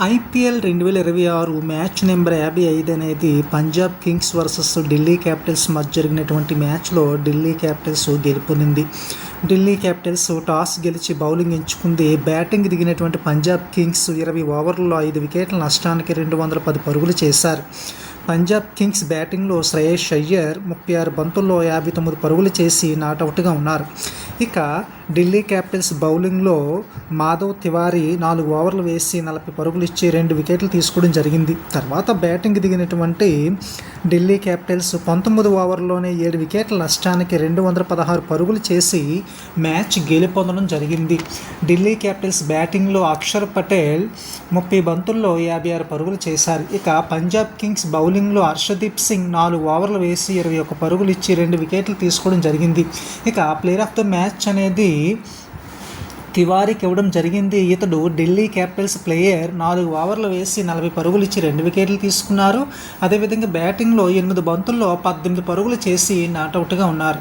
IPL 2026 match number 55 అనేది Punjab Kings versus Delhi Capitals మధ్య జరిగినటువంటి మ్యాచ్లో ఢిల్లీ క్యాపిటల్స్ గెలుపొందింది. ఢిల్లీ క్యాపిటల్స్ టాస్ గెలిచి బౌలింగ్ ఎంచుకుంది. బ్యాటింగ్ దిగినటువంటి పంజాబ్ కింగ్స్ 20 ఓవర్లలో 5 వికెట్ల నష్టానికి 210 పరుగులు చేశారు. పంజాబ్ కింగ్స్ బ్యాటింగ్లో శ్రేయస్ అయ్యర్ 36 బంతుల్లో 59 పరుగులు చేసి నాటౌట్గా ఉన్నారు. ఇక ఢిల్లీ క్యాపిటల్స్ బౌలింగ్లో మాధవ్ తివారీ 4 ఓవర్లు వేసి 40 పరుగులు ఇచ్చి 2 వికెట్లు తీసుకోవడం జరిగింది. తర్వాత బ్యాటింగ్ దిగినటువంటి ఢిల్లీ క్యాపిటల్స్ 19 ఓవర్లోనే 7 వికెట్ల నష్టానికి 216 పరుగులు చేసి మ్యాచ్ గెలుపొందడం జరిగింది. ఢిల్లీ క్యాపిటల్స్ బ్యాటింగ్లో అక్షర్ పటేల్ 30 బంతుల్లో 56 పరుగులు చేశారు. ఇక పంజాబ్ కింగ్స్ బౌలింగ్లో హర్షదీప్ సింగ్ 4 ఓవర్లు వేసి 21 పరుగులు ఇచ్చి 2 వికెట్లు తీసుకోవడం జరిగింది. ఇక ప్లేయర్ ఆఫ్ ద మ్యాచ్ అనేది తివారీకి ఇవ్వడం జరిగింది. ఇతడు ఢిల్లీ క్యాపిటల్స్ ప్లేయర్ 4 ఓవర్లు వేసి 40 పరుగులు ఇచ్చి 2 వికెట్లు తీసుకున్నారు. అదేవిధంగా బ్యాటింగ్లో 8 బంతుల్లో 18 పరుగులు చేసి నాటౌట్గా ఉన్నారు.